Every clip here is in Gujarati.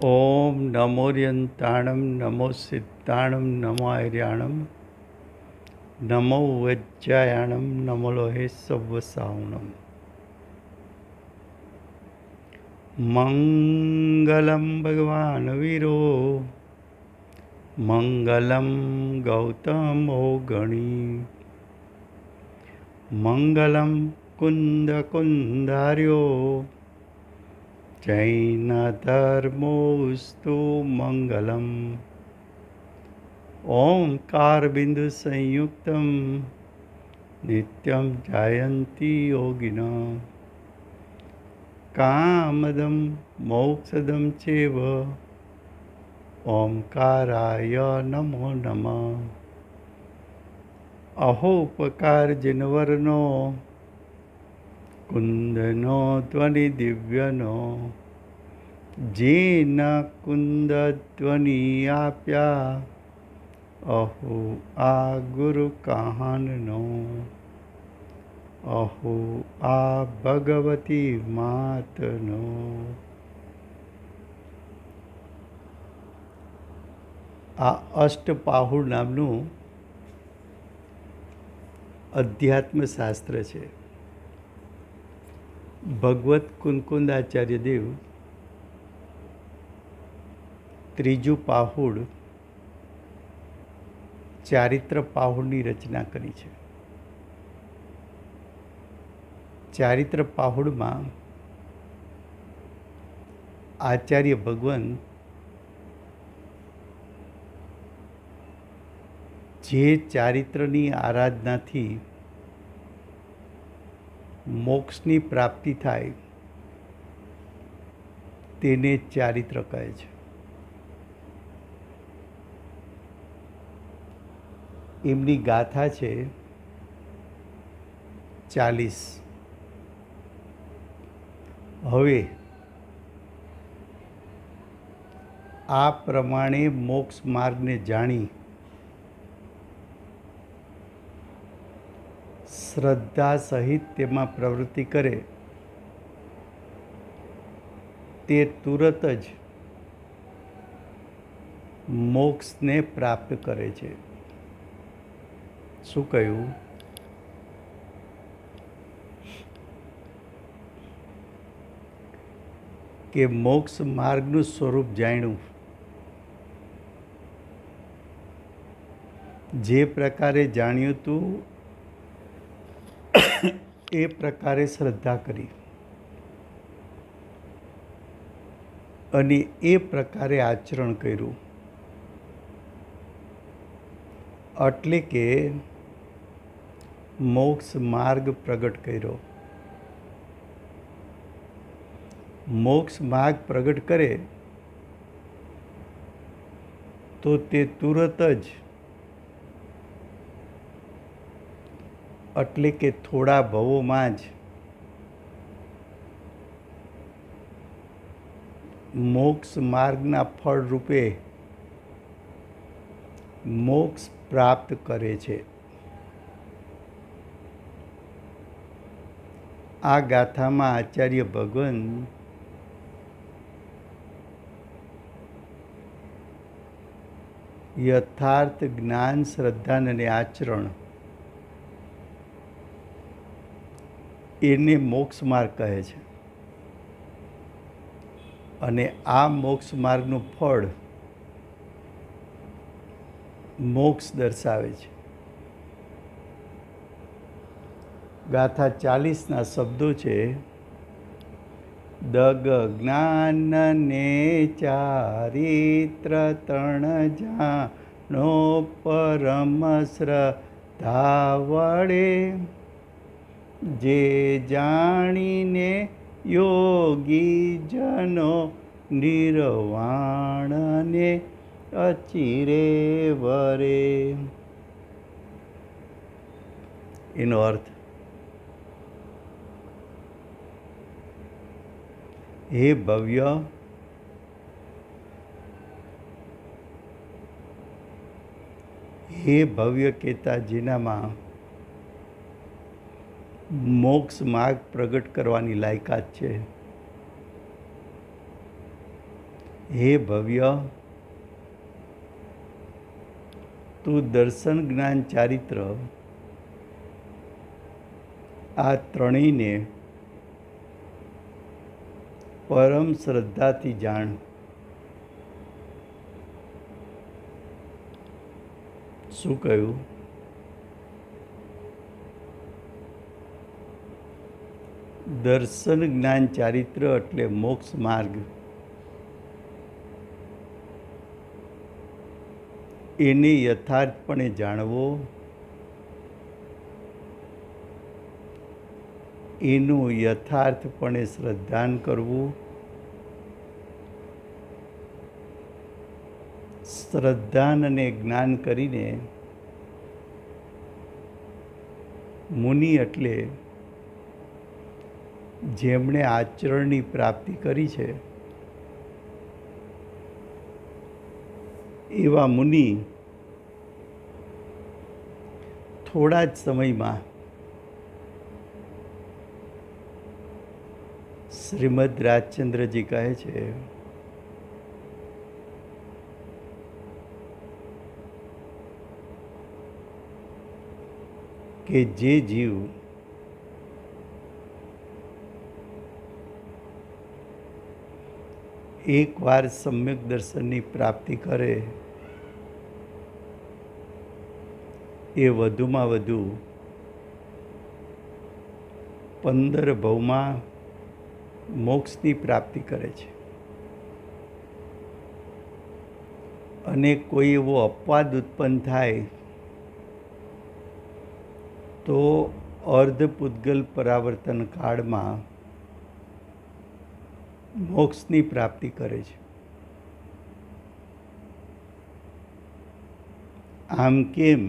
ओम नमोर्यंताणं नमो सिद्धाणं नमो आर्याणं नमो वज्रायाणं नमो लोहे सव्वसावणं। मंगलम भगवान वीरो मंगलम गौतमो गणी मंगलम कुंद कुंदार्यो जैन धर्मोस्तु मंगलम। ओंकार बिंदु संयुक्तम नित्यं जायन्ति योगिनः कामदं मोक्षदं चैव ओंकाराय नमो नमः। अहोपकार जिनवरनो कुंदनो ध्वनि दिव्यनो जेन कुंद ध्वनि आप्या अहो आ गुरु कहाननो अहो आ भगवती मातनो। આ અષ્ટપાહુર નામનું અધ્યાત્મશાસ્ત્ર છે. ભગવત કુનકુંદાચાર્ય દેવ ત્રીજું પાહુડ ચારિત્ર પાહુડની રચના કરી છે. ચારિત્ર પાહુડમાં આચાર્ય ભગવાન જે ચારિત્રની આરાધનાથી મોક્ષની પ્રાપ્તિ થાય તેને ચારિત્ર કહે છે. એમની ગાથા છે 40. હવે આ પ્રમાણે મોક્ષ માર્ગને જાણી શ્રદ્ધા સહિત તેમાં પ્રવૃત્તિ કરે તે તુરત જ મોક્ષને પ્રાપ્ત કરે છે. શું કહ્યું? કે મોક્ષ માર્ગનું સ્વરૂપ જાણ્યું. જે પ્રકારે જાણ્યું હતું એ પ્રકારે શ્રદ્ધા કરી અને એ પ્રકારે આચરણ કર્યું એટલે કે મોક્ષ માર્ગ પ્રગટ કર્યો. મોક્ષ માર્ગ પ્રગટ કરે તો તે તુરત જ એટલે કે થોડા ભવોમાં જ મોક્ષ માર્ગના ફળ રૂપે મોક્ષ પ્રાપ્ત કરે છે. આ ગાથામાં આચાર્ય ભગવાન યથાર્થ જ્ઞાન શ્રદ્ધા અને આચરણ એને મોક્ષ માર્ગ કહે છે અને આ મોક્ષ માર્ગનું ફળ મોક્ષ દર્શાવે છે. ગાથા 40ના શબ્દો છે દગ જ્ઞાન ને ચારિત્ર ત્રણ જાણો પરમ શ્રદ્ધા વડે જે જાણીને યોગી જનો નિર્વાણને અચિરે વરે. એનો અર્થ હે ભવ્ય કહેતા જેનામાં મોક્ષ માર્ગ પ્રગટ કરવાની લાયકાત છે હે ભવ્ય, તું દર્શન, જ્ઞાન, ચારિત્ર આ ત્રણેયને પરમ શ્રદ્ધાથી જાણ. શું કહ્યું? દર્શન, જ્ઞાન, ચારિત્ર એટલે મોક્ષ માર્ગ. એને યથાર્થપણે જાણવો, એનું યથાર્થપણે શ્રદ્ધાન કરવું, શ્રદ્ધાન અને જ્ઞાન કરીને મુનિ એટલે જેમણે આચરણની પ્રાપ્તિ કરી છે એવા મુનિ થોડા જ સમયમાં શ્રીમદ રાજચંદ્રજી કહે છે કે જે જીવ એકવાર સમ્યક દર્શનની પ્રાપ્તિ કરે એ વધુમાં વધુ 15 ભવમાં મોક્ષની પ્રાપ્તિ કરે છે. અને કોઈ એવો અપવાદ ઉત્પન્ન થાય તો અર્ધપૂતગલ પરાવર્તન કાળમાં મોક્ષની પ્રાપ્તિ કરે છે. આમ કેમ?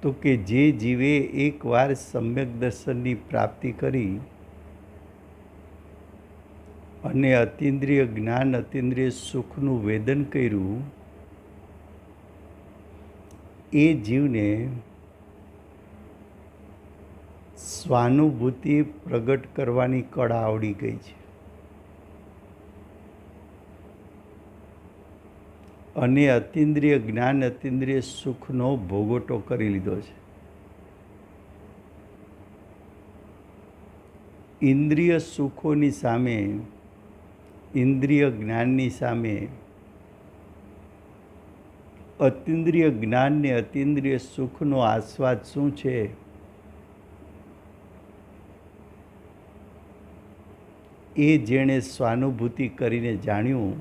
તો કે જે જીવે એકવાર સમ્યક દર્શનની પ્રાપ્તિ કરી અને અતિન્દ્રિય જ્ઞાન, અતિન્દ્રિય સુખનું વેદન કર્યું, એ જીવને સ્વાનુભૂતિ પ્રગટ કરવાની કળા આવડી ગઈ છે અને અતિન્દ્રિય જ્ઞાન, અતિન્દ્રિય સુખનો ભોગવટો કરી લીધો છે. ઇન્દ્રિય સુખોની સામે, ઇન્દ્રિય જ્ઞાનની સામે અતિન્દ્રિય જ્ઞાન ને અતિન્દ્રિય સુખનો આસ્વાદ શું છે? એ જેણે સ્વાનુભૂતિ કરીને જાણ્યું,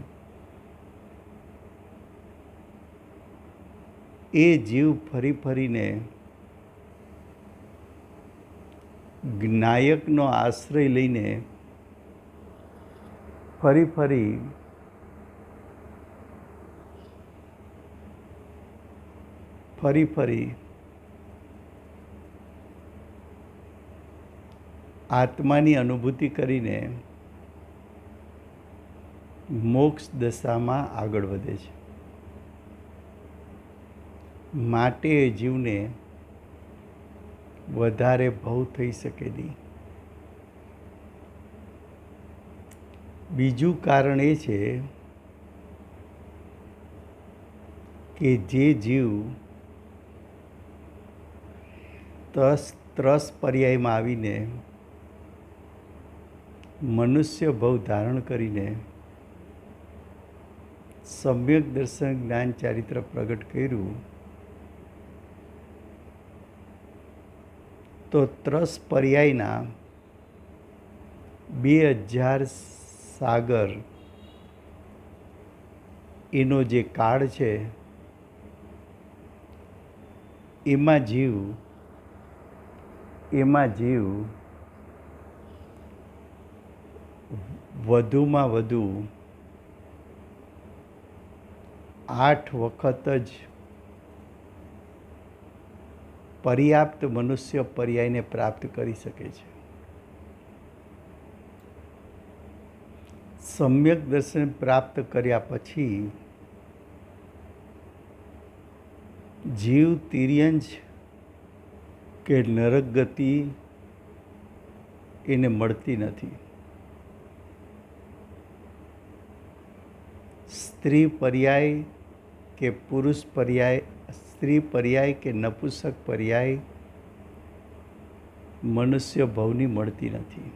એ જીવ ફરી ફરીને જ્ઞાયકનો આશ્રય લઈને ફરી આત્માની અનુભૂતિ કરીને મોક્ષ દશામાં આગળ વધે છે. માટે એ જીવને વધારે ભવ થઈ શકે નહીં. બીજું કારણ એ છે કે જે જીવ ત્રસ પર્યાયમાં આવીને મનુષ્ય ભવ ધારણ કરીને સમ્યક દર્શન, જ્ઞાન, ચારિત્ર પ્રગટ કર્યું, તો ત્રસ પર્યાયના 2000 સાગર એનો જે કાળ છે એમાં જીવ વધુમાં વધુ 8 વખત જ પર્યાપ્ત મનુષ્ય પર્યાયને પ્રાપ્ત કરી શકે છે. સમ્યક દર્શન પ્રાપ્ત કર્યા પછી જીવ તિર્યંજ કે નરક ગતિ એને મળતી નથી. સ્ત્રી પર્યાય કે પુરુષ પર્યાય, સ્ત્રી પર્યાય કે નપુંસક પર્યાય મનુષ્ય ભવની મળતી નથી.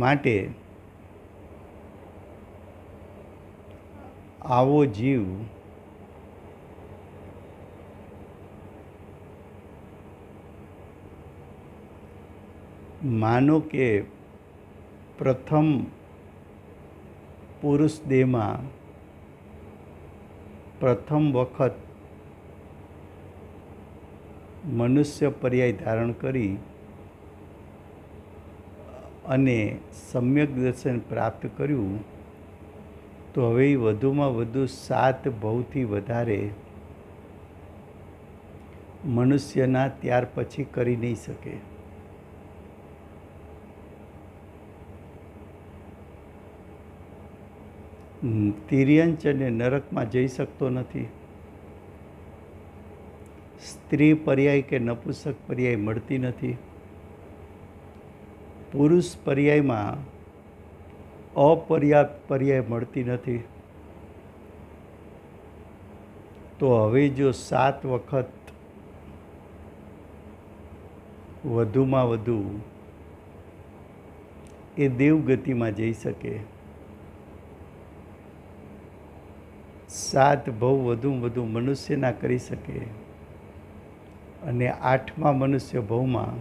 માટે આવો જીવ માનો કે પ્રથમ પુરુષ દેહમાં પ્રથમ વખત મનુષ્ય પર્યાય ધારણ કરી અને સમ્યક દર્શન પ્રાપ્ત કર્યું, તો હવે વધુમાં વધુ 7 ભવથી વધારે મનુષ્યના ત્યાર પછી કરી નહીં શકે. તિર્યંચ અને નરકમાં જઈ શકતો નથી. સ્ત્રી પર્યાય કે નપુંસક પર્યાય મળતી નથી. પુરુષ પર્યાયમાં અપર્યાપ્ત પર્યાય મળતી નથી. તો હવે જો 7 વખત વધુમાં વધુ એ દેવગતિમાં જઈ શકે, 7 ભવ વધુમાં વધુ મનુષ્યના કરી શકે અને 8મા મનુષ્ય ભવમાં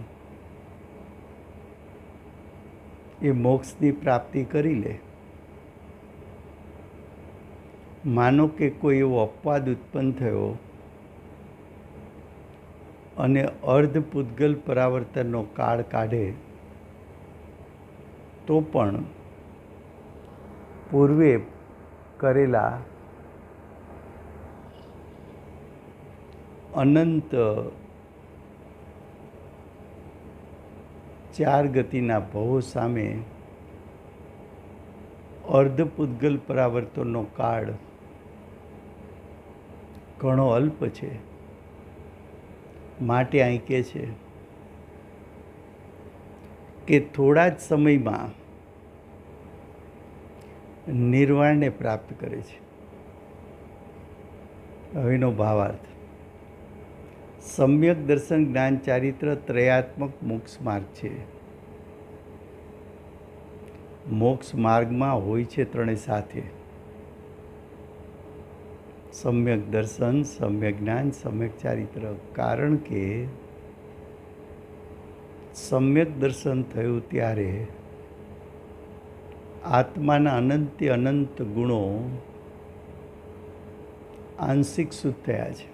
એ મોક્ષની પ્રાપ્તિ કરી લે. માનો કે કોઈ એવો અપવાદ ઉત્પન્ન થયો અને અર્ધ પૂતગલ પરાવર્તનનો કાળ કાઢે, તો પણ પૂર્વે કરેલા અનંત 4 ગતિના ભવો સામે અર્ધ પૂતગલ પરાવર્તનનો કાળ ઘણો અલ્પ છે. માટે અહીં કહે છે કે થોડા જ સમયમાં નિર્વાણને પ્રાપ્ત કરે છે. હવેનો ભાવાર્થ: સમ્યક દર્શન જ્ઞાન ચારિત્ર ત્રયાત્મક મોક્ષ માર્ગ છે. મોક્ષ માર્ગમાં હોય છે ત્રણેય સાથે: સમ્યક દર્શન, સમ્યક જ્ઞાન, સમ્યક ચારિત્ર. કારણ કે સમ્યક દર્શન થયું ત્યારે આત્માના અનંતે અનંત ગુણો આંશિક શુદ્ધ થયા છે.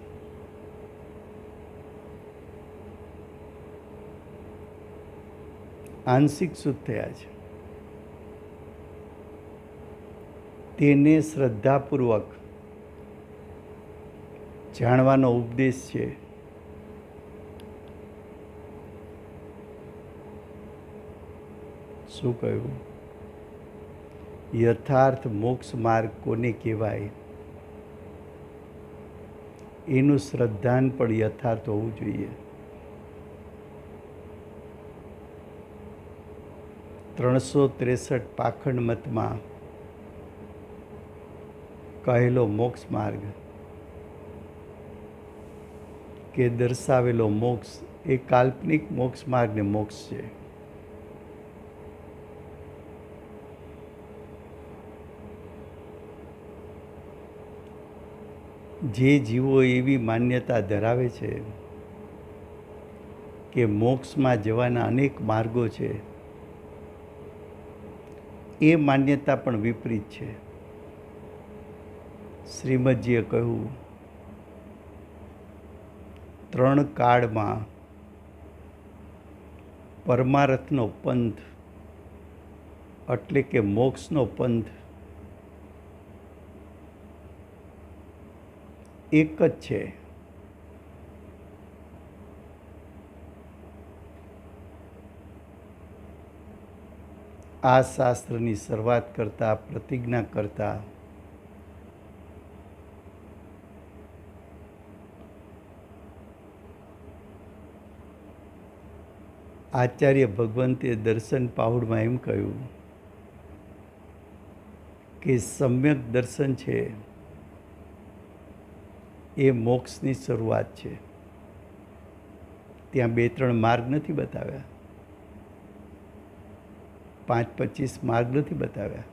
આંશિક શુદ્ધ થયા છે. તેને શ્રદ્ધાપૂર્વક જાણવાનો ઉપદેશ છે. શું કહ્યું? યથાર્થ મોક્ષ માર્ગ કોને કહેવાય એનું શ્રદ્ધાન પણ યથાર્થ હોવું જોઈએ. 363 પાખંડ મતમાં કહેલો મોક્ષ માર્ગ કે દર્શાવેલો મોક્ષ એ કાલ્પનિક મોક્ષ માર્ગને મોક્ષ છે. જે જીવો એવી માન્યતા ધરાવે છે કે મોક્ષમાં જવાના અનેક માર્ગો છે, એ માન્યતા પણ વિપરીત છે. શ્રીમદજીએ કહ્યું, 3 કાળમાં પરમાર્થનો પંથ એટલે કે મોક્ષનો પંથ એક જ છે. આ શાસ્ત્રની શરૂઆત કરતા, પ્રતિજ્ઞા કરતા આચાર્ય ભગવંતે દર્શન પાહુડમાં એમ કહ્યું કે સમ્યક દર્શન છે એ મોક્ષની શરૂઆત છે. ત્યાં 2-3 માર્ગ નથી બતાવ્યા, 5-25 માર્ગ નથી બતાવ્યા.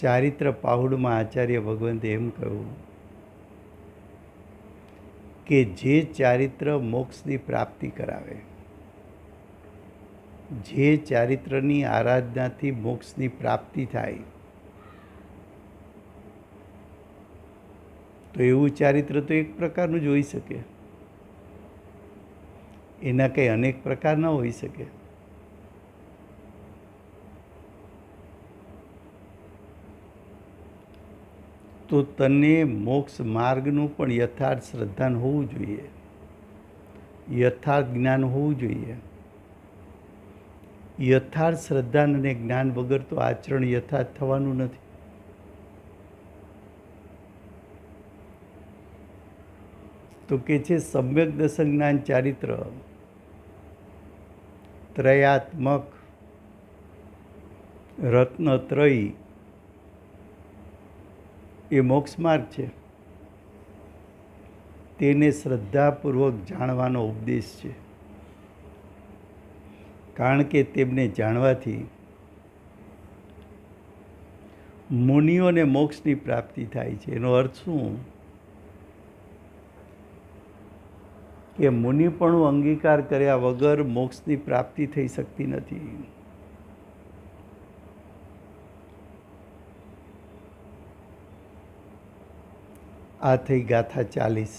ચારિત્ર પાહુડમાં આચાર્ય ભગવંતે એમ કહ્યું કે જે ચારિત્ર મોક્ષની પ્રાપ્તિ કરાવે, જે ચારિત્રની આરાધનાથી મોક્ષની પ્રાપ્તિ થાય, તો એવું ચારિત્ર તો એક પ્રકારનું જ હોઈ શકે, એના કંઈ અનેક પ્રકાર ન હોઈ શકે. તો તને મોક્ષ માર્ગનું પણ યથાર્થ શ્રદ્ધાન હોવું જોઈએ, યથાર્થ જ્ઞાન હોવું જોઈએ. યથાર્થ શ્રદ્ધાન અને જ્ઞાન વગર તો આચરણ યથાર્થ થવાનું નથી. તો કે છે સમ્યક દર્શન જ્ઞાન ચારિત્ર ત્રયાત્મક રત્નત્રયી એ મોક્ષ માર્ગ છે. તેને શ્રદ્ધાપૂર્વક જાણવાનો ઉપદેશ છે, કારણ કે તેમને જાણવાથી મુનિઓને મોક્ષની પ્રાપ્તિ થાય છે. એનો અર્થ શું? કે મુનિપણું અંગીકાર કર્યા વગર મોક્ષની પ્રાપ્તિ થઈ શકતી નથી. આ થઈ ગાથા 40.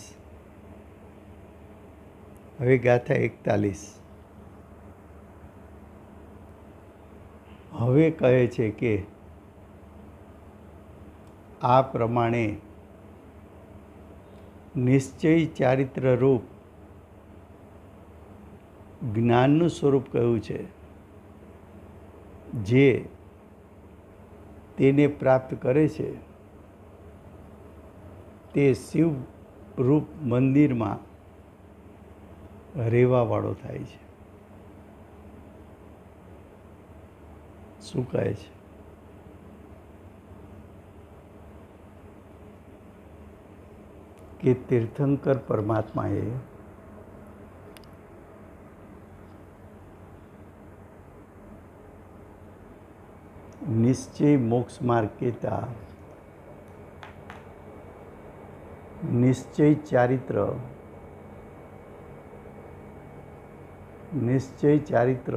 હવે ગાથા 41. હવે કહે છે કે આ પ્રમાણે નિશ્ચય ચારિત્ર રૂપ જ્ઞાનનું સ્વરૂપ કહ્યું છે, જે તેને પ્રાપ્ત કરે છે તે શિવ રૂપ મંદિરમાં રહેવાવાળો થાય છે. શું કહે છે? કે તીર્થંકર પરમાત્માએ નિશ્ચય મોક્ષ માર્ગ કહેતા નિશ્ચય ચારિત્ર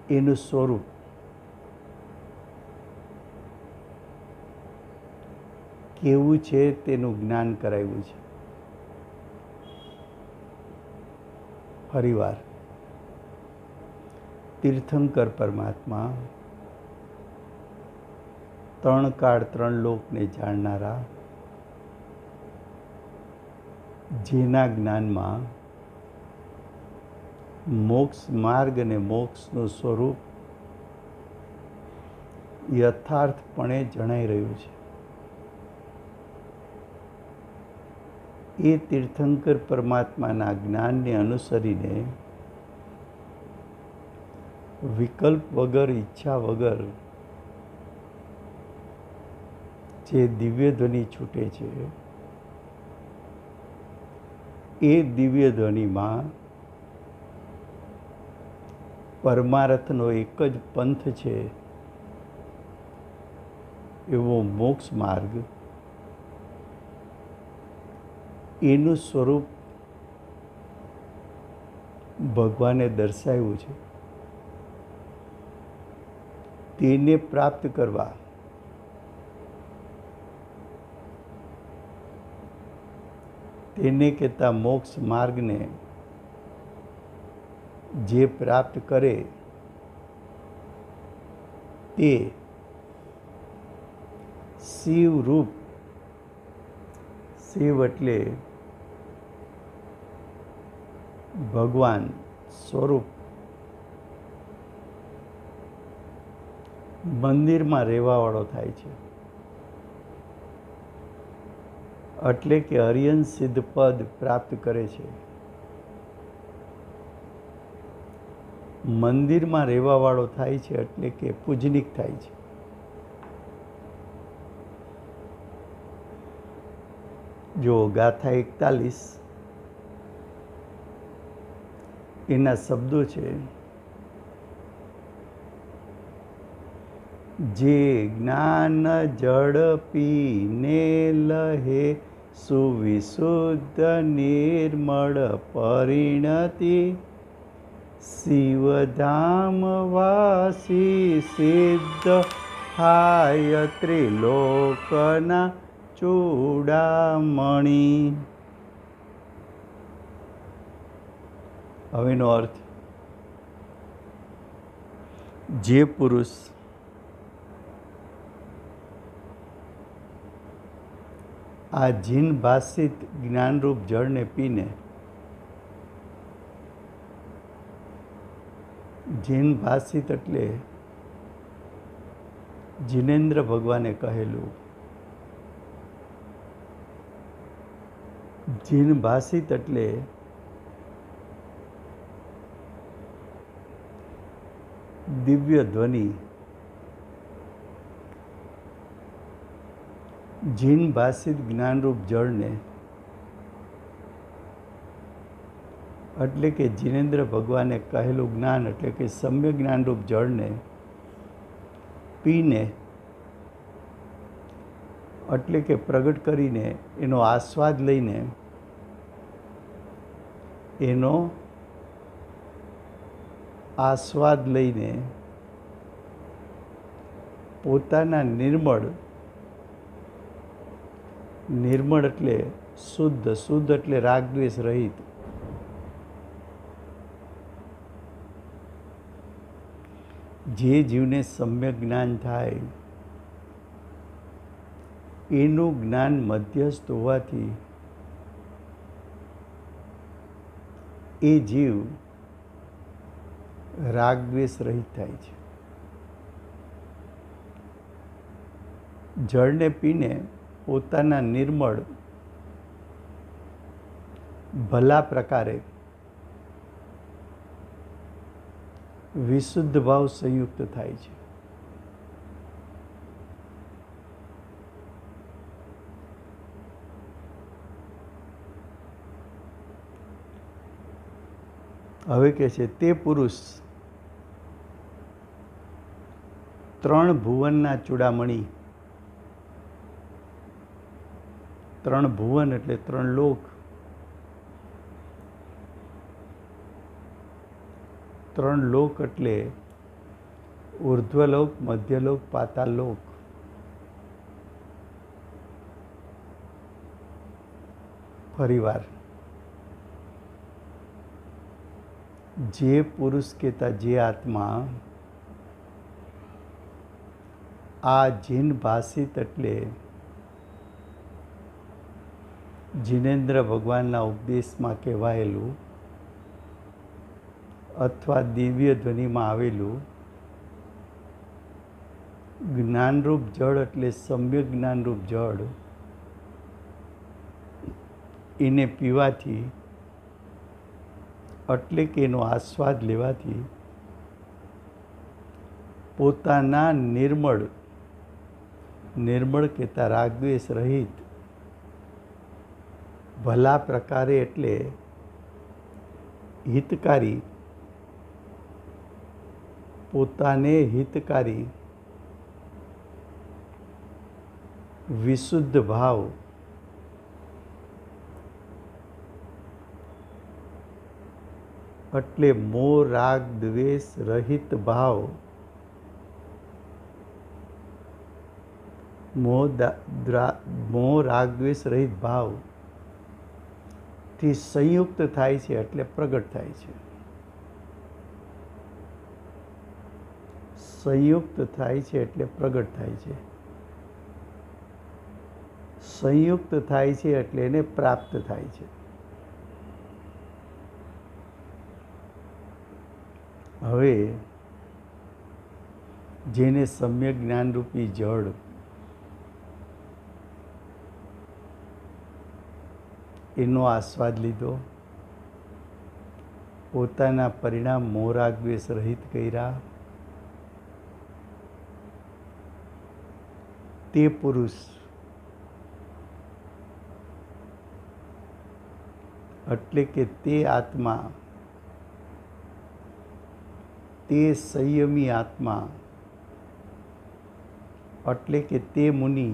એનું સ્વરૂપ કેવું છે તેનું જ્ઞાન કરાવ્યું છે. ફરીવાર, તીર્થંકર પરમાત્મા 3 કાળ 3 લોકને જાણનારા, જેના જ્ઞાનમાં મોક્ષ માર્ગ અને મોક્ષનું સ્વરૂપ યથાર્થપણે જણાઈ રહ્યું છે. એ તીર્થંકર પરમાત્માના જ્ઞાનને અનુસરીને વિકલ્પ વગર, ઈચ્છા વગર જે દિવ્ય ધ્વનિ છૂટે છે, એ દિવ્ય ધ્વનિમાં પરમાર્થનો એક જ પંથ છે એવો મોક્ષ માર્ગ, એનું સ્વરૂપ ભગવાને દર્શાવ્યું છે. તેને પ્રાપ્ત કરવા તેને કહેતા મોક્ષ માર્ગને જે પ્રાપ્ત કરે તે શિવ રૂપ, શિવ એટલે ભગવાન સ્વરૂપ, મંદિરમાં રહેવાવાળો થાય છે. એટલે કે અરિયન સિદ્ધ પદ પ્રાપ્ત કરે છે. મંદિરમાં રહેવાવાળો થાય છે એટલે કે પૂજનિક થાય છે. જો ગાથા 41 એના શબ્દો છે, જે જ્ઞાન જળ પીને લહે સુવિશુદ્ધ નિર્મળ પરિણતિ, શિવધામ વાસી સિદ્ધ થાય ત્રિલોકના ચૂડામણી. હવેનો અર્થ, જે પુરુષ આ જીન ભાષિત જ્ઞાનરૂપ જળને પીને, જીન ભાષિત એટલે જીનેન્દ્ર ભગવાને કહેલું, જીન ભાષિત એટલે દિવ્ય ધ્વનિ. જીન ભાષિત જ્ઞાનરૂપ જળને એટલે કે જીનેન્દ્ર ભગવાને કહેલું જ્ઞાન એટલે કે સમ્યક જ્ઞાનરૂપ જળને પીને એટલે કે પ્રગટ કરીને, એનો આસ્વાદ લઈને, એનો આસ્વાદ લઈને પોતાના નિર્મળ એટલે શુદ્ધ, શુદ્ધ એટલે રાગદ્વેષ રહિત, જે જીવને સમ્યક જ્ઞાન થાય એનું જ્ઞાન મધ્યસ્થ હોવાથી એ જીવ રાગદ્વેષ રહિત થાય છે. જળને પીને પોતાના નિર્મળ ભલા પ્રકારે વિશુદ્ધ ભાવ સંયુક્ત થાય છે. હવે કહે છે, તે પુરુષ 3 ભુવનના ચૂડામણી. 3 ભુવન એટલે 3 લોક. 3 લોક એટલે ઉર્ધ્વલોક, મધ્યલોક, પાતાળલોક. ફરીવાર, જે પુરુષ કહેતા જે આત્મા આ જીન ભાષિત એટલે જીનેન્દ્ર ભગવાનના ઉપદેશમાં કહેવાયેલું અથવા દિવ્ય ધ્વનિમાં આવેલું જ્ઞાનરૂપ જળ એટલે સમ્યક જ્ઞાનરૂપ જળ, એને પીવાથી એટલે કે એનો આસ્વાદ લેવાથી પોતાના નિર્મળ કહેતા રાગદ્વેષ રહિત ભલા પ્રકારે એટલે હિતકારી, પોતાને હિતકારી વિશુદ્ધ ભાવ એટલે મોહ રાગ દ્વેષ રહિત ભાવ, મોહ રાગ દ્વેષ રહિત ભાવ થી સંયુક્ત થાય છે એટલે પ્રગટ થાય છે. સંયુક્ત થાય છે એટલે પ્રગટ થાય છે. સંયુક્ત થાય છે એટલે એને પ્રાપ્ત થાય છે. હવે જેને સમ્યક જ્ઞાનરૂપી જળ એનો આસ્વાદ લીધો, પોતાના પરિણામ મોહરાગદ્વેષ રહિત કર્યા, તે પુરુષ એટલે કે તે આત્મા, તે સંયમી આત્મા એટલે કે તે મુનિ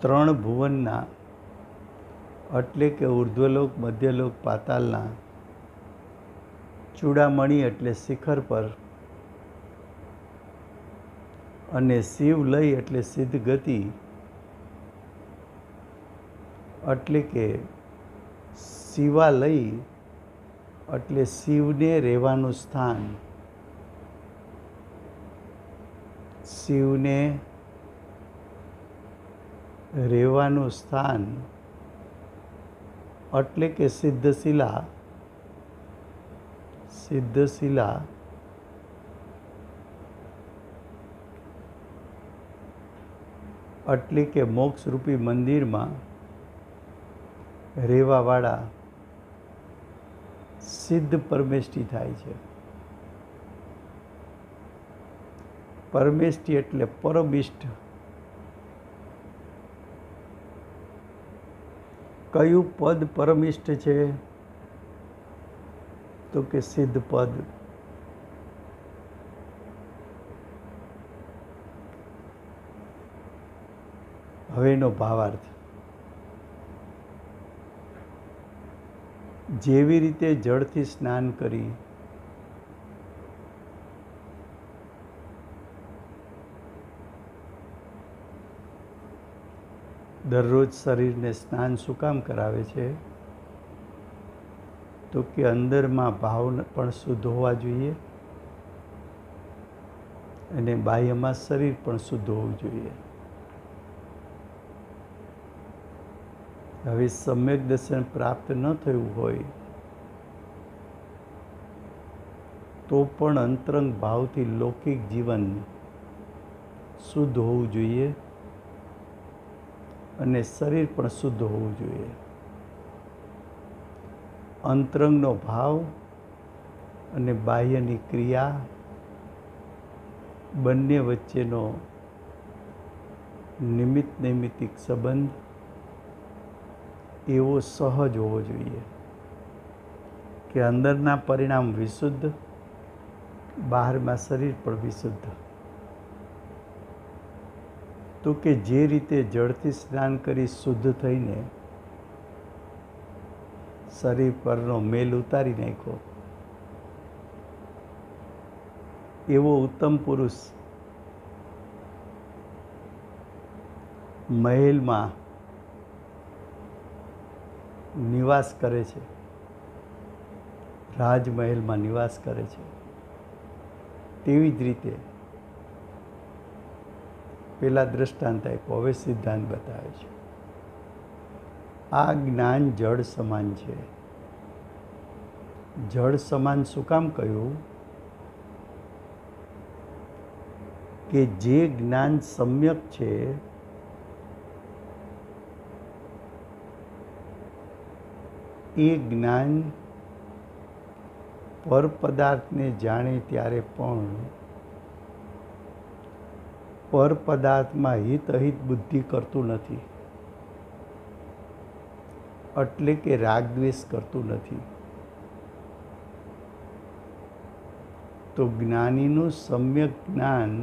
ત્રણ ભુવનના એટલે કે ઉર્ધ્વલોક, મધ્યલોક, પાતાલના ચૂડામણી એટલે શિખર પર અને શિવલય એટલે સિદ્ધ ગતિ એટલે કે શિવાલય એટલે શિવને રહેવાનું સ્થાન, શિવને રહેવાનું સ્થાન એટલે કે સિદ્ધશિલા એટલે કે મોક્ષરૂપી મંદિરમાં રહેવાવાળા સિદ્ધ પરમેષ્ઠી થાય છે. પરમેષ્ઠી એટલે પરમિષ્ઠ. કયું પદ પરમિષ્ઠ છે? તો કે સિદ્ધ પદ. હવેનો ભાવાર્થ. જેવી રીતે જળથી સ્નાન કરી દરરોજ શરીરને સ્નાન શું કામ કરાવે છે? તો કે અંદરમાં ભાવ પણ શુદ્ધ હોવા જોઈએ અને બાહ્યમાં શરીર પણ શુદ્ધ હોવું જોઈએ. હવે સમ્યક દર્શન પ્રાપ્ત ન થયું હોય તો પણ અંતરંગ ભાવથી લૌકિક જીવન શુદ્ધ હોવું જોઈએ અને શરીર પણ શુદ્ધ હોવું જોઈએ. અંતરંગનો ભાવ અને બાહ્યની ક્રિયા બંને વચ્ચેનો નિમિત્ત નૈમિત્તિક સંબંધ એવો સહજ હોવો જોઈએ કે અંદરના પરિણામ વિશુદ્ધ, બહારમાં શરીર પણ વિશુદ્ધ. તો કે જે રીતે જળથી સ્નાન કરી શુદ્ધ થઈને શરીર પરનો મેલ ઉતારી નાખ્યો, એવો ઉત્તમ પુરુષ મહેલમાં નિવાસ કરે છે, રાજમહેલમાં નિવાસ કરે છે. તેવી જ રીતે પેલા દ્રષ્ટાંત આપ્યો, હવે સિદ્ધાંત બતાવે છે. આ જ્ઞાન જળ સમાન છે. જળ સમાન શું કામ કહ્યું? કે જે જ્ઞાન સમ્યક છે એ જ્ઞાન પર પદાર્થને જાણે ત્યારે પણ પર પદાર્થમાં હિત અહિત બુદ્ધિ કરતું નથી, એટલે કે રાગદ્વેષ કરતું નથી. તો જ્ઞાનીનું સમ્યક જ્ઞાન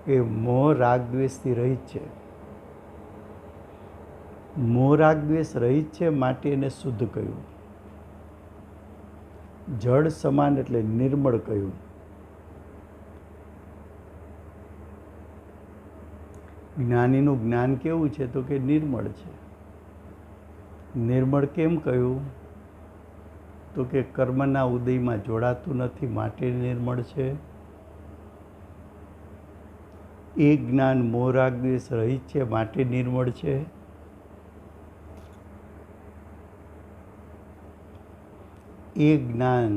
એ મોહ રાગદ્વેષથી રહિત છે. મોહ રાગદ્વેષ રહિત છે માટે એને શુદ્ધ કહ્યું. જળ સમાન એટલે નિર્મળ કહ્યું. જ્ઞાનીનું જ્ઞાન કેવું છે? તો કે નિર્મળ છે. નિર્મળ કેમ કહ્યું? તો કે કર્મના ઉદયમાં જોડાતું નથી માટે નિર્મળ છે. એ જ્ઞાન મોહ રાગદ્વેષ રહિત છે માટે નિર્મળ છે. એ જ્ઞાન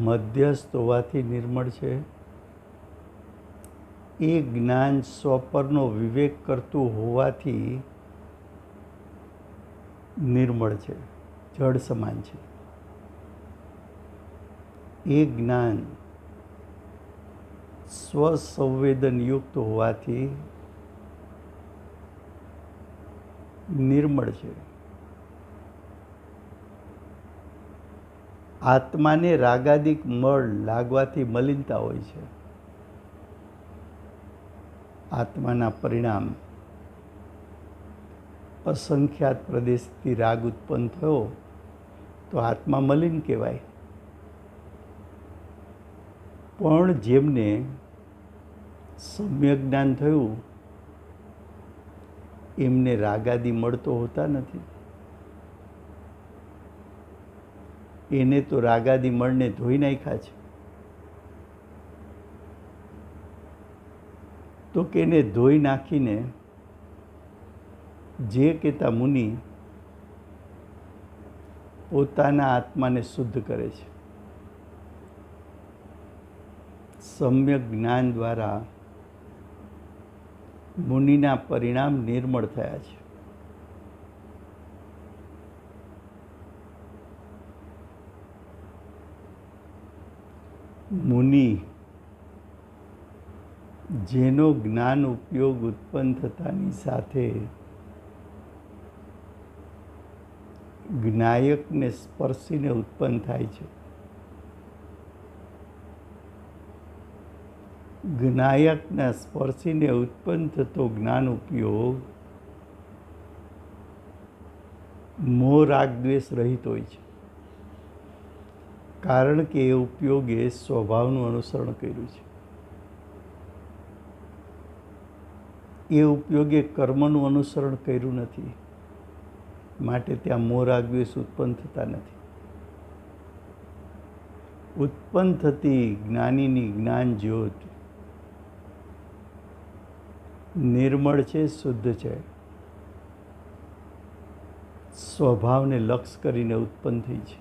મધ્યસ્થ હોવાથી નિર્મળ છે. એ જ્ઞાન સ્વપરનો વિવેક કરતું હોવાથી નિર્મળ છે, જળ સમાન છે. એ જ્ઞાન સ્વસંવેદનયુક્ત હોવાથી નિર્મળ છે. આત્માને રાગાદિક મળ લાગવાથી મલિનતા હોય છે. આત્માના પરિણામ અસંખ્યાત પ્રદેશથી રાગ ઉત્પન્ન થયો તો આત્મા મલિન કહેવાય. પણ જેમને સમ્યક જ્ઞાન થયું એમને રાગાદિ મળતો હોતા નથી. એને તો રાગાદિ મળને ધોઈ નાખ્યા છે. તો કે એને ધોઈ નાખીને જે કહેતા મુનિ પોતાના આત્માને શુદ્ધ કરે છે. સમ્યક જ્ઞાન દ્વારા મુનિના પરિણામ નિર્મળ થયા છે. મુનિ જેનો જ્ઞાન ઉપયોગ ઉત્પન્ન થતાની સાથે જ્ઞાયકને સ્પર્શીને ઉત્પન્ન થાય છે. જ્ઞાયકના સ્પર્શીને ઉત્પન્ન થતો જ્ઞાન ઉપયોગ મોહ રાગ દ્વેષ રહિત હોય છે. કારણ કે એ ઉપયોગે સ્વભાવનું અનુસરણ કર્યું છે. એ ઉપયોગે કર્મનું અનુસરણ કર્યું નથી. માટે ત્યાં મોહ રાગ દ્વેષ ઉત્પન્ન થતા નથી. ઉત્પન્ન થતી જ્ઞાનીની જ્ઞાન જ્યોત નિર્મળ છે, શુદ્ધ છે. સ્વભાવને લક્ષ્ય કરીને ઉત્પન્ન થઈ છે.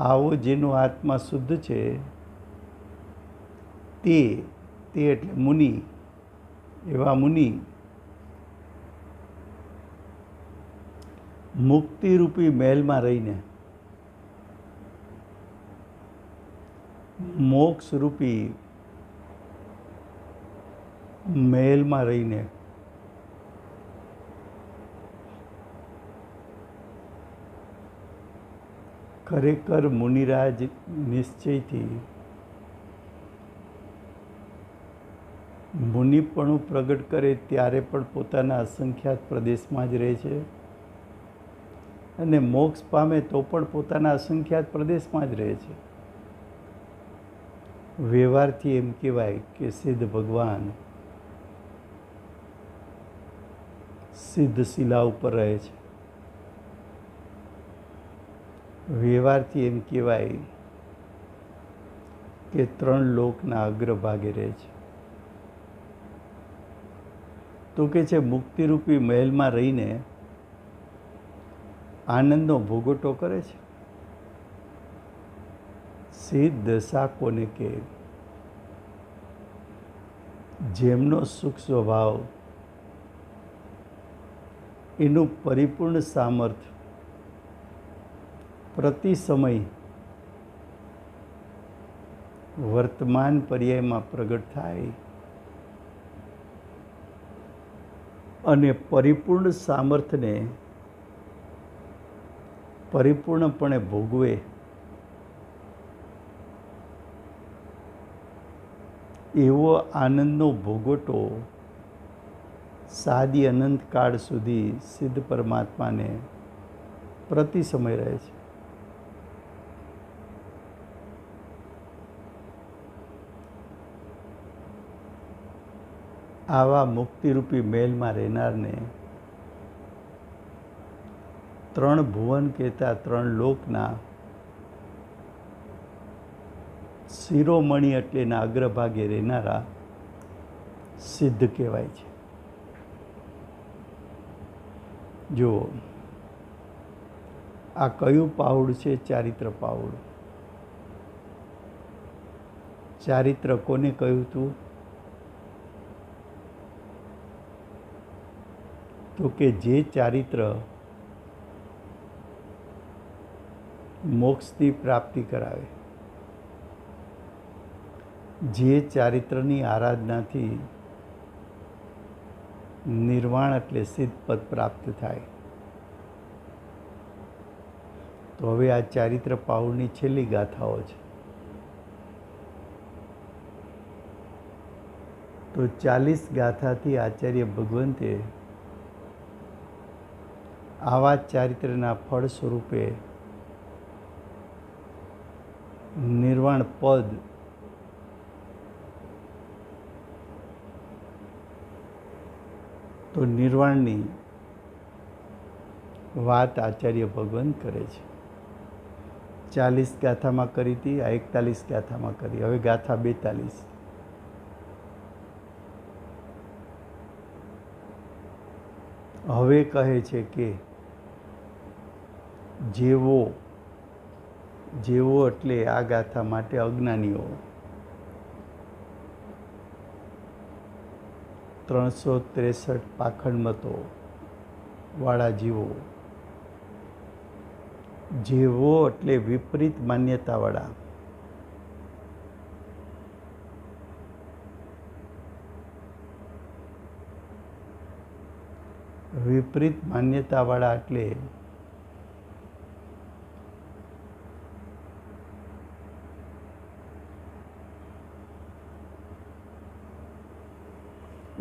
આવો જેનો આત્મા શુદ્ધ છે તે એટલે મુનિ, એવા મુનિ મુક્તિરૂપી મહેલમાં રહીને મોક્ષરૂપી મહેલમાં રહીને ખરેખર મુનિરાજ નિશ્ચયથી મુનિપણું પ્રગટ કરે ત્યારે પણ પોતાના અસંખ્યાત પ્રદેશમાં જ રહે છે અને મોક્ષ પામે તો પણ પોતાના અસંખ્યાત પ્રદેશમાં જ રહે છે. વ્યવહારથી એમ કહેવાય કે સિદ્ધ ભગવાન સિદ્ધ શિલા ઉપર રહે છે. વ્યવહારથી એમ કહેવાય કે 3 લોકના અગ્રભાગે રહે છે. તો કે છે મુક્તિરૂપી મહેલમાં રહીને આનંદનો ભોગવટો કરે છે. સિદ્ધ દશા કોને કે જેમનો સુખ સ્વભાવ એનું પરિપૂર્ણ સામર્થ્ય પ્રતિ સમય વર્તમાન પર્યાયમાં પ્રગટ થાય અને પરિપૂર્ણ સામર્થ્યને પરિપૂર્ણપણે ભોગવે એવો આનંદનો ભોગવટો સાદી અનંતકાળ સુધી સિદ્ધ પરમાત્માને પ્રતિ સમય રહે છે. આવા મુક્તિરૂપી મહેલમાં રહેનારને 3 ભુવન કહેતા 3 લોકના શિરોમણી એટલે એના અગ્રભાગે રહેનારા સિદ્ધ કહેવાય છે. જુઓ, આ કયું પાઉડ છે? ચારિત્ર પાઉડ. ચારિત્ર કોને કહ્યું હતું? તો કે જે ચારિત્ર મોક્ષની પ્રાપ્તિ કરાવે, જે ચારિત્રની આરાધનાથી નિર્વાણ એટલે સિદ્ધ પદ પ્રાપ્ત થાય. તો હવે આ ચારિત્ર પાઉળની છેલ્લી ગાથાઓ છે. તો 40 ગાથાથી આચાર્ય ભગવંતે આવા ચારિત્રના ફળ સ્વરૂપે નિર્વાણ પદ તો નિર્વાણની વાત આચાર્ય ભગવંત કરે છે. 40 ગાથામાં કરી હતી, આ 41 ગાથામાં કરી. હવે ગાથા 42. હવે કહે છે કે જેવો એટલે આ ગાથા માટે અજ્ઞાનીઓ 363 પાખંડમતો વાળા જીવો, જેવો એટલે વિપરીત માન્યતાવાળા, વિપરીત માન્યતાવાળા એટલે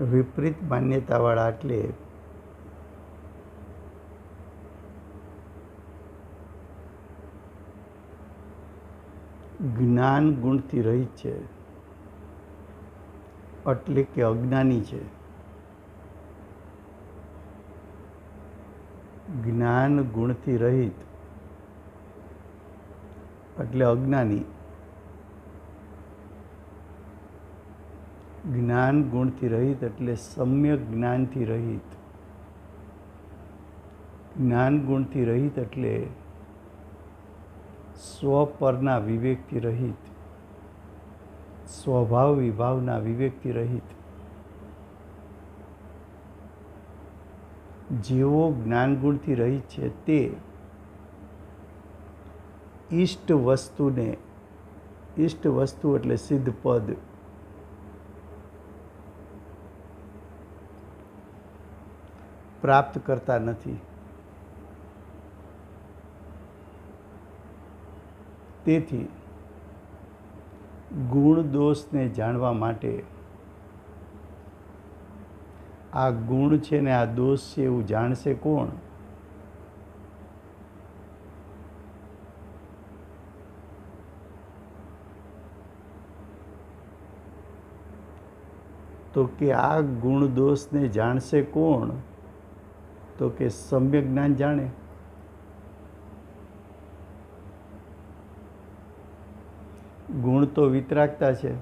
વિપરીત માન્યતાવાળા એટલે જ્ઞાન ગુણથી રહિત છે, એટલે કે અજ્ઞાની છે. જ્ઞાન ગુણથી રહિત એટલે અજ્ઞાની. જ્ઞાન ગુણથી રહિત એટલે સમ્યક જ્ઞાનથી રહિત. જ્ઞાન ગુણથી રહિત એટલે સ્વપરના વિવેકથી રહિત, સ્વભાવ વિભાવના વિવેકથી રહિત. જેવો જ્ઞાન ગુણથી રહિત છે તે ઈષ્ટ વસ્તુ એટલે સિદ્ધ પદ પ્રાપ્ત કરતા નથી. તેથી ગુણ દોષને જાણવા માટે આ ગુણ છે ને આ દોષ છે એવું જાણશે કોણ? તો કે આ ગુણ દોષને જાણશે કોણ? તો કે સમ્યક જ્ઞાન જાણે. ગુણ તો વિતરાગતા છે,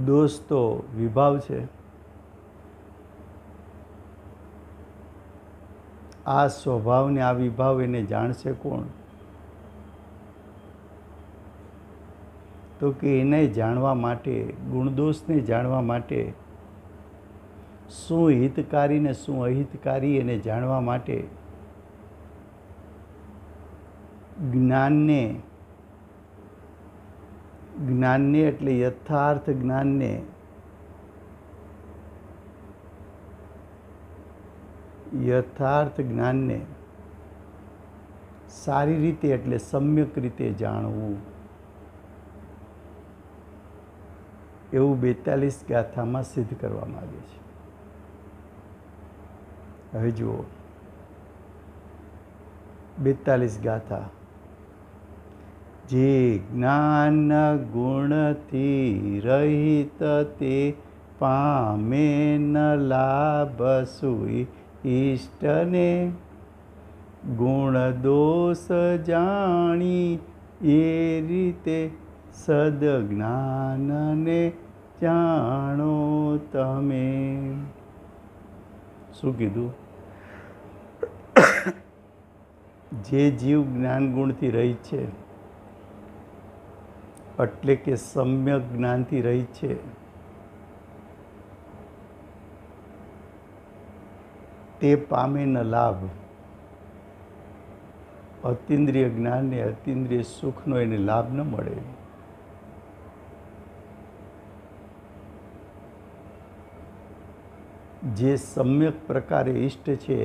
દોષ તો વિભાવ છે. આ સ્વભાવને આ વિભાવ એને જાણશે કોણ? તો કે એને જાણવા માટે, ગુણદોષને જાણવા માટે, શું હિતકારી ને શું અહિતકારી એને જાણવા માટે જ્ઞાનને એટલે યથાર્થ જ્ઞાનને સારી રીતે એટલે સમ્યક રીતે જાણવું, એવું 42 ગાથામાં સિદ્ધ કરવામાં આવે છે. હવે જુઓ 42 ગાથા. જે જ્ઞાન ગુણથી રહિત તે પામે ન લાભ સુઈ ઈષ્ટને, ગુણ દોષ જાણી એ રીતે સદજ્ઞાનને જાણો તમે. શું કીધું? જે જીવ જ્ઞાન ગુણથી રહિત છે એટલે કે સમ્યક જ્ઞાનથી રહિત છે. તે પામે ન લાભ. અતિન્દ્રિય જ્ઞાનને અતિન્દ્રિય સુખનો એને લાભ ન મળે. જે સમ્યક પ્રકારે ઇષ્ટ છે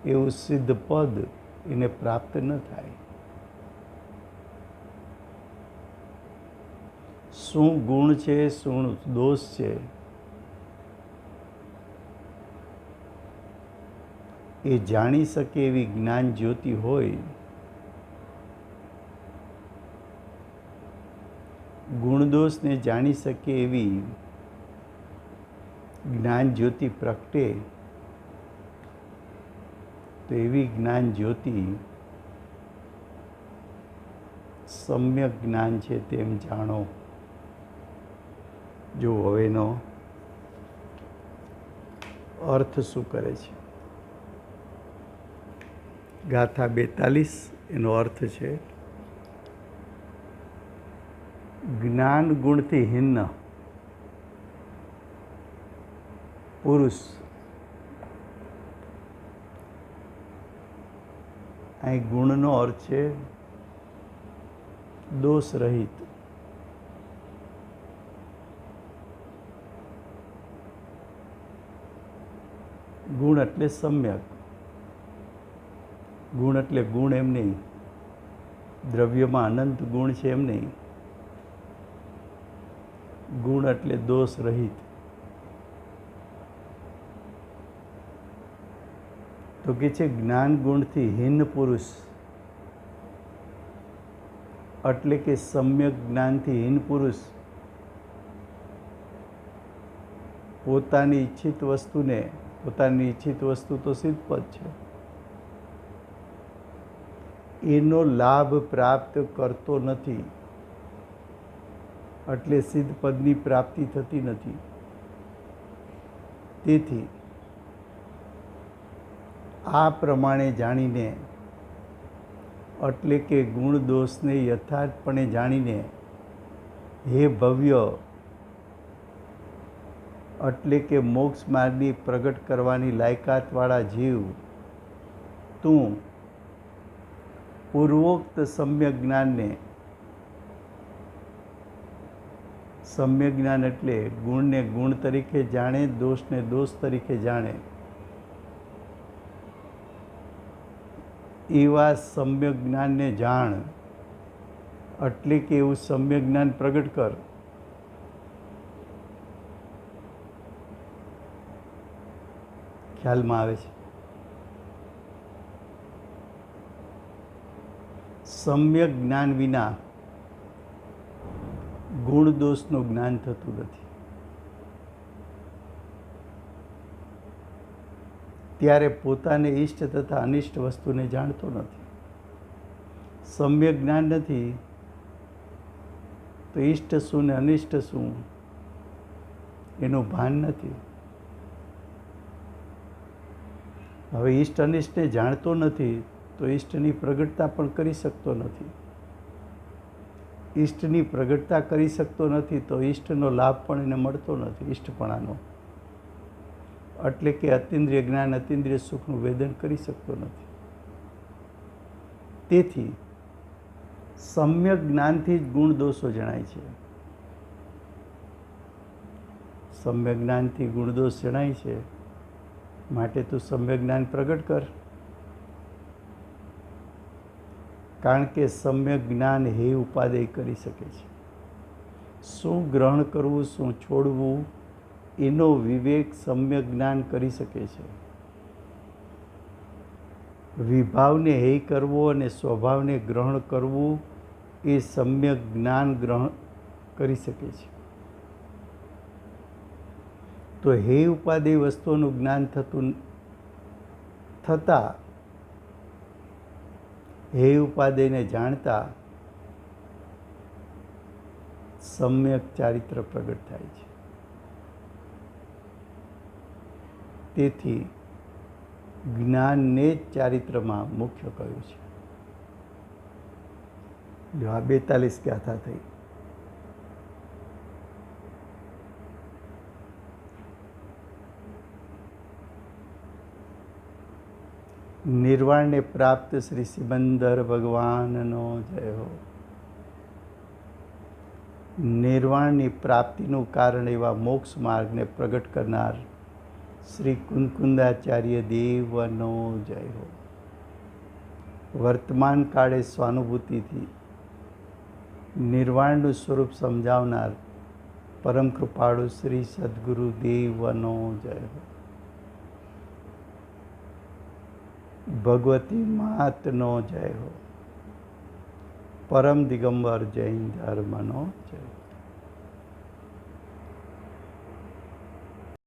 એવું સિદ્ધ પદ એને પ્રાપ્ત ન થાય. શું ગુણ છે, શું દોષ છે, એ જાણી શકે એવી જ્ઞાન જ્યોતિ હોય, ગુણદોષને જાણી શકે એવી જ્ઞાન જ્યોતિ પ્રગટે, તો એવી જ્ઞાન જ્યોતિ સમ્યક જ્ઞાન છે તેમ જાણો. જો હવેનો અર્થ શું કરે છે. ગાથા 42 એનો અર્થ છે, જ્ઞાન ગુણથી હિન્ન પુરુષ. અહીં ગુણનો અર્થ છે દોષ રહિત. ગુણ એટલે સમ્યક. ગુણ એટલે ગુણ એમ નહીં, દ્રવ્યમાં અનંત ગુણ છે એમ નહીં. ગુણ એટલે દોષ રહિત. તો કે છે જ્ઞાન ગુણથી હિન્ન પુરુષ, એટલે કે સમ્યક જ્ઞાનથી હિન્ન પુરુષ પોતાની ઈચ્છિત વસ્તુને, પોતાની ઈચ્છિત વસ્તુ તો સિદ્ધ પદ છે, એનો લાભ પ્રાપ્ત કરતો નથી. એટલે સિદ્ધ પદની પ્રાપ્તિ થતી નથી. તેથી આ પ્રમાણે જાણીને, એટલે કે ગુણ દોષને યથાર્થપણે જાણીને, હે ભવ્ય, એટલે કે મોક્ષ માર્ગની પ્રગટ કરવાની લાયકાતવાળા જીવ, તું પૂર્વોક્ત સમ્યક જ્ઞાનને, સમ્યક જ્ઞાન એટલે ગુણને ગુણ તરીકે જાણે, દોષને દોષ તરીકે જાણે, એવા સમ્યક જ્ઞાનને જાણ. એટલે કે એવું સમ્યક જ્ઞાન પ્રગટ કર. ખ્યાલમાં આવે છે. સમ્યક જ્ઞાન વિના ગુણ દોષનું જ્ઞાન થતું નથી. ત્યારે પોતાને ઇષ્ટ તથા અનિષ્ટ વસ્તુને જાણતો નથી. સમ્યક જ્ઞાન નથી તો ઇષ્ટ શું ને અનિષ્ટ શું એનું ભાન નથી. હવે ઇષ્ટ અનિષ્ટને જાણતો નથી તો ઇષ્ટની પ્રગટતા પણ કરી શકતો નથી. ઇષ્ટની પ્રગટતા કરી શકતો નથી તો ઇષ્ટનો લાભ પણ એને મળતો નથી, ઇષ્ટપણાનો. એટલે કે અતિન્દ્રિય જ્ઞાન, અતિન્દ્રિય સુખનું વેદન કરી શકતો નથી. તેથી સમ્યક જ્ઞાનથી જ ગુણ દોષો જણાય છે. સમ્યક જ્ઞાનથી ગુણ દોષ જણાય છે, માટે તું સમ્યક જ્ઞાન પ્રગટ કર. કારણ કે સમ્યક જ્ઞાન હે ઉપાદેય કરી શકે છે. શું ગ્રહણ કરવું, શું છોડવું, એનો વિવેક સમ્યક જ્ઞાન કરી શકે છે. વિભાવને હે કરવો અને સ્વભાવને ગ્રહણ કરવું એ સમ્યક જ્ઞાન ગ્રહણ કરી શકે છે. તો હે ઉપાદેય વસ્તુઓનું જ્ઞાન થતાં હે ઉપાદેયને જાણતા સમ્યક ચારિત્ર પ્રગટ થાય છે. તેથી જ્ઞાનને જ ચારિત્રમાં મુખ્ય કહ્યું છે. જો આ 42 ગાથા થઈ. નિર્વાણને પ્રાપ્ત શ્રી સિમંદર ભગવાનનો જય હો. નિર્વાણની પ્રાપ્તિનું કારણ એવા મોક્ષ માર્ગને પ્રગટ કરનાર શ્રી કુંકુંદાચાર્ય દેવનો જય હો. વર્તમાન કાળે સ્વાનુભૂતિથી નિર્વાણનું સ્વરૂપ સમજાવનાર પરમ કૃપાળુ શ્રી સદગુરુ દેવનો જય હો. ભગવતી માતનો જય હો. પરમ દિગંબર જૈન ધર્મનો જય.